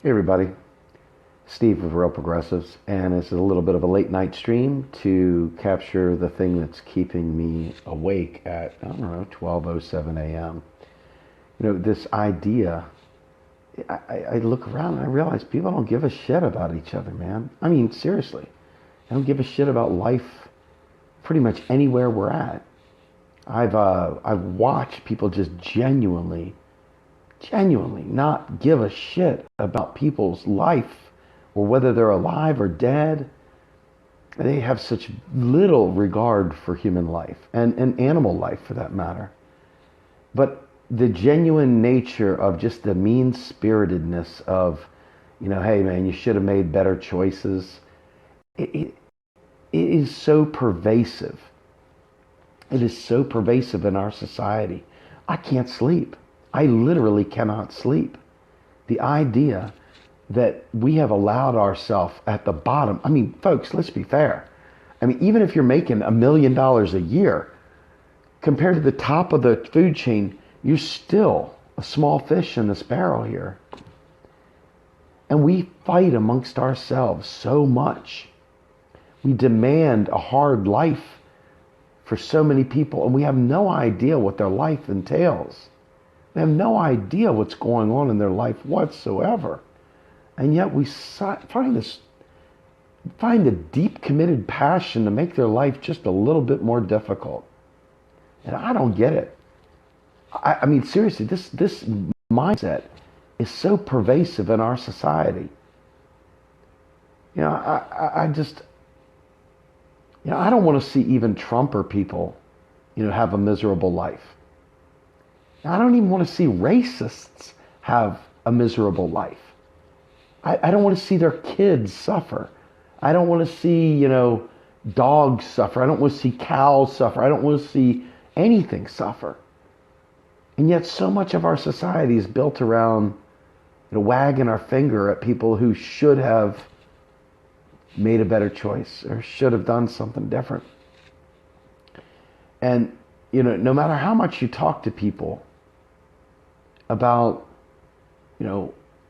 Hey everybody, Steve with Real Progressives, and it's a little bit of a late night stream to capture the thing that's keeping me awake at, I don't know, 12:07 a.m. This idea, I look around and I realize people don't give a shit about each other, man. I mean, seriously, they don't give a shit about life pretty much anywhere we're at. I've watched people just genuinely not give a shit about people's life or whether they're alive or dead. They have such little regard for human life and animal life for that matter. But the genuine nature of just the mean-spiritedness of, hey man, you should have made better choices. It is so pervasive. It is so pervasive in our society. I can't sleep. I literally cannot sleep. The idea that we have allowed ourselves at the bottom. I mean, folks, let's be fair. I mean, even if you're making $1 million a year, compared to the top of the food chain, you're still a small fish in this barrel here. And we fight amongst ourselves so much. We demand a hard life for so many people, and we have no idea what their life entails. They have no idea what's going on in their life whatsoever. And yet we find a deep committed passion to make their life just a little bit more difficult. And I don't get it. I mean, seriously, this mindset is so pervasive in our society. I just, I don't want to see even Trumper people, have a miserable life. I don't even want to see racists have a miserable life. I don't want to see their kids suffer. I don't want to see, dogs suffer. I don't want to see cows suffer. I don't want to see anything suffer. And yet so much of our society is built around wagging our finger at people who should have made a better choice or should have done something different. And, no matter how much you talk to people about,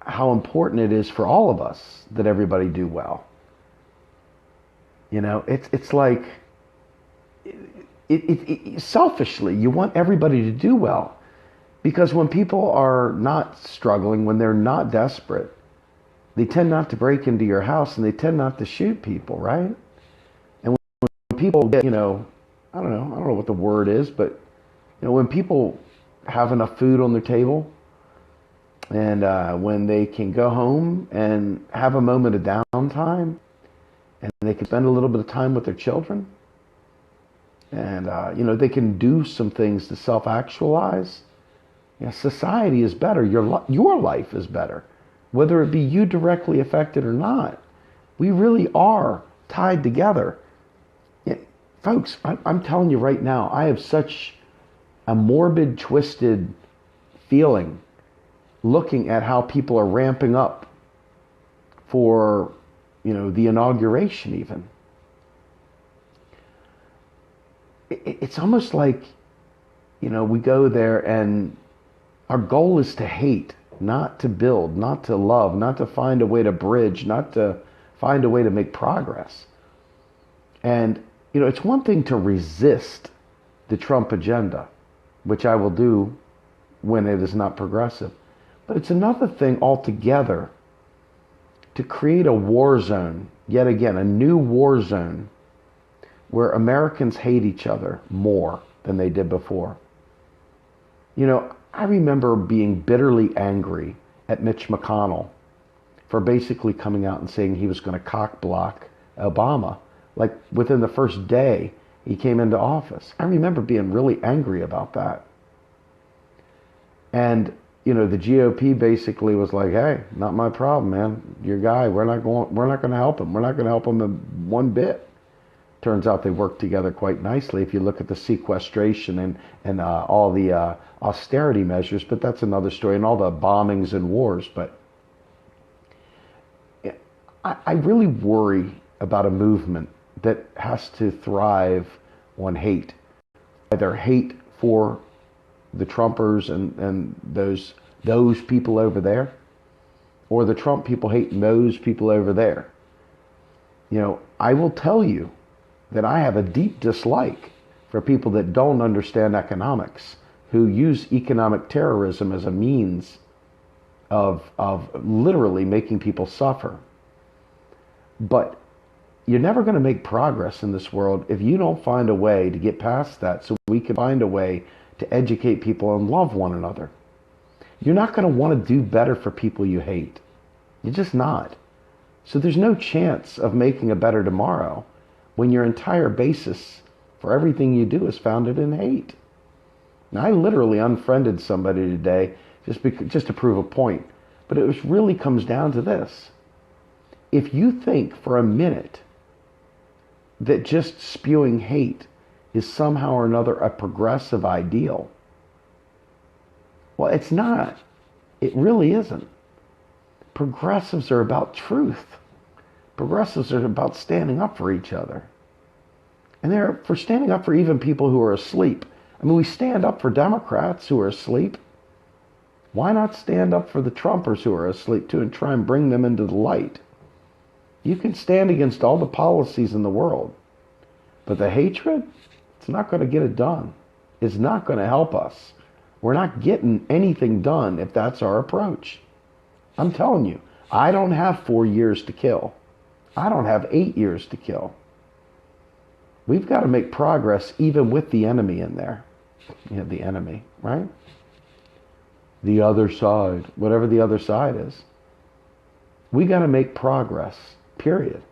how important it is for all of us that everybody do well. It's like, selfishly, you want everybody to do well. Because when people are not struggling, when they're not desperate, they tend not to break into your house and they tend not to shoot people, right? And when people get, I don't know what the word is, but, when people have enough food on their table, and when they can go home and have a moment of downtime, and they can spend a little bit of time with their children, and they can do some things to self-actualize, society is better. Your life is better, whether it be you directly affected or not. We really are tied together. Folks, I'm telling you right now, I have such a morbid, twisted feeling looking at how people are ramping up for, the inauguration even. It's almost like, we go there and our goal is to hate, not to build, not to love, not to find a way to bridge, not to find a way to make progress. And, it's one thing to resist the Trump agenda, which I will do when it is not progressive. But it's another thing altogether to create a war zone, yet again, a new war zone, where Americans hate each other more than they did before. I remember being bitterly angry at Mitch McConnell for basically coming out and saying he was going to cock block Obama. Like within the first day he came into office. I remember being really angry about that. And the GOP basically was like, "Hey, not my problem, man. Your guy. We're not going to help him. We're not going to help him one bit." Turns out they work together quite nicely if you look at the sequestration and all the austerity measures. But that's another story, and all the bombings and wars. But I really worry about a movement that has to thrive on hate, either hate for the Trumpers and those people over there, or the Trump people hate those people over there. I will tell you that I have a deep dislike for people that don't understand economics, who use economic terrorism as a means of literally making people suffer. But you're never going to make progress in this world if you don't find a way to get past that, so we can find a way to educate people and love one another. You're not going to want to do better for people you hate. You're just not. So there's no chance of making a better tomorrow when your entire basis for everything you do is founded in hate. Now, I literally unfriended somebody today just to prove a point. But it really comes down to this. If you think for a minute that just spewing hate is somehow or another a progressive ideal, well, it's not. It really isn't. Progressives are about truth. Progressives are about standing up for each other. And they're for standing up for even people who are asleep. I mean, we stand up for Democrats who are asleep. Why not stand up for the Trumpers who are asleep too and try and bring them into the light? You can stand against all the policies in the world, but the hatred, it's not going to get it done. It's not going to help us. We're not getting anything done if that's our approach. I'm telling you, I don't have 4 years to kill. I don't have 8 years to kill. We've got to make progress even with the enemy in there. The enemy, right? The other side, whatever the other side is. We got to make progress, period.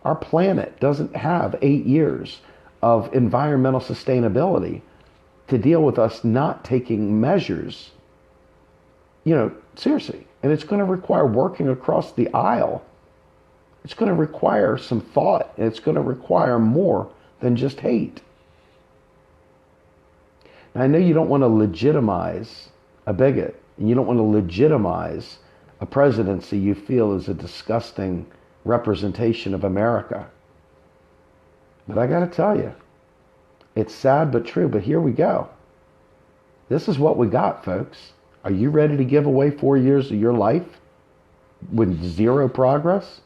Our planet doesn't have 8 years of environmental sustainability to deal with us not taking measures. Seriously. And it's going to require working across the aisle. It's going to require some thought, and it's going to require more than just hate. Now, I know you don't want to legitimize a bigot, and you don't want to legitimize a presidency you feel is a disgusting representation of America. But I got to tell you, it's sad but true, but here we go. This is what we got, folks. Are you ready to give away 4 years of your life with zero progress?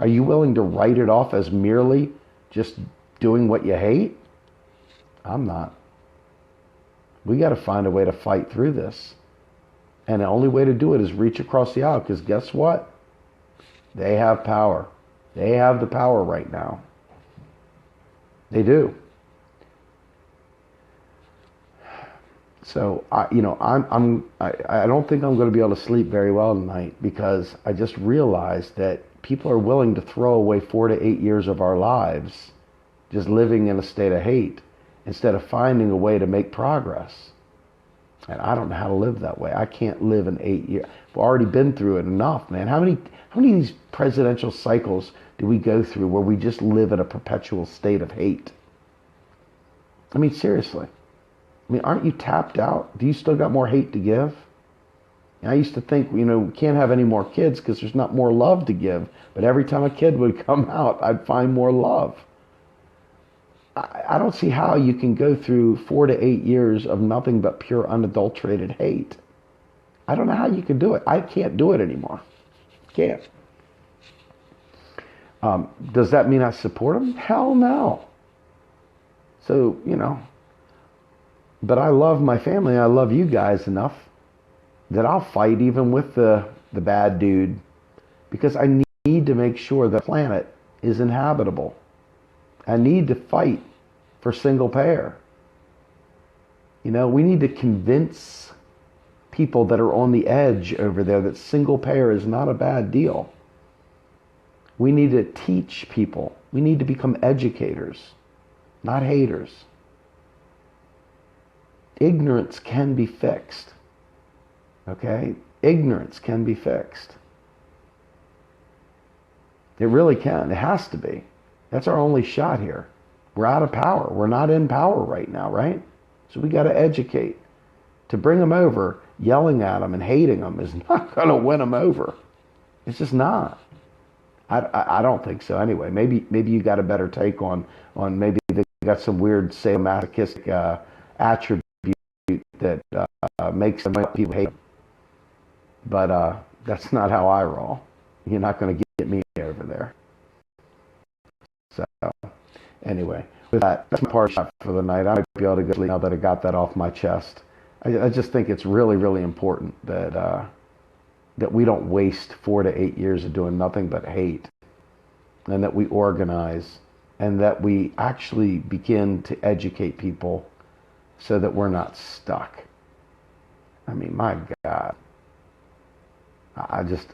Are you willing to write it off as merely just doing what you hate? I'm not. We got to find a way to fight through this. And the only way to do it is reach across the aisle, because guess what? They have power. They have the power right now. They do. So I don't think I'm going to be able to sleep very well tonight, because I just realized that people are willing to throw away 4 to 8 years of our lives just living in a state of hate instead of finding a way to make progress. And I don't know how to live that way. I can't live in 8 years. We've already been through it enough, man. How many of these presidential cycles do we go through where we just live in a perpetual state of hate? I mean, seriously. I mean, aren't you tapped out? Do you still got more hate to give? And I used to think, we can't have any more kids because there's not more love to give. But every time a kid would come out, I'd find more love. I don't see how you can go through 4 to 8 years of nothing but pure unadulterated hate. I don't know how you can do it. I can't do it anymore. Can't. Does that mean I support them? Hell no. So, but I love my family. I love you guys enough that I'll fight even with the bad dude, because I need to make sure the planet is inhabitable. I need to fight for single payer. We need to convince people that are on the edge over there that single payer is not a bad deal. We need to teach people. We need to become educators, not haters. Ignorance can be fixed. Okay? Ignorance can be fixed. It really can. It has to be. That's our only shot here. We're out of power. We're not in power right now, right? So we got to educate. To bring them over, yelling at them and hating them is not going to win them over. It's just not. I don't think so anyway. Maybe you got a better take on maybe they got some weird sadomasochistic attribute that makes some people hate them. But That's not how I roll. You're not going to get me over there. So anyway, with that, that's my party shot for the night. I might be able to go sleep now that I got that off my chest. I just think it's really, really important that we don't waste 4 to 8 years of doing nothing but hate, and that we organize, and that we actually begin to educate people so that we're not stuck. I mean, my God.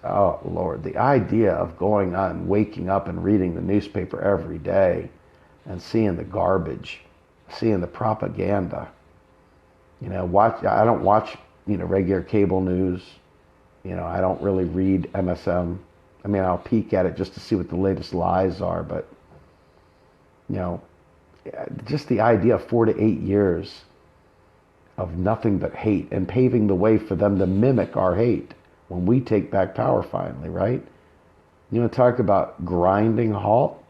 Oh Lord, the idea of going on, waking up and reading the newspaper every day and seeing the garbage, seeing the propaganda. I don't watch, regular cable news. I don't really read MSM. I mean, I'll peek at it just to see what the latest lies are, but, you know, just the idea of 4 to 8 years of nothing but hate and paving the way for them to mimic our hate when we take back power finally, right? Talk about grinding halt.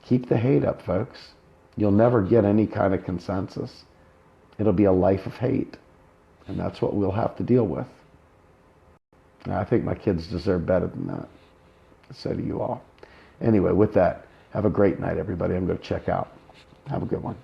Keep the hate up, folks. You'll never get any kind of consensus. It'll be a life of hate. And that's what we'll have to deal with. And I think my kids deserve better than that. So do you all. Anyway, with that, have a great night, everybody. I'm going to check out. Have a good one.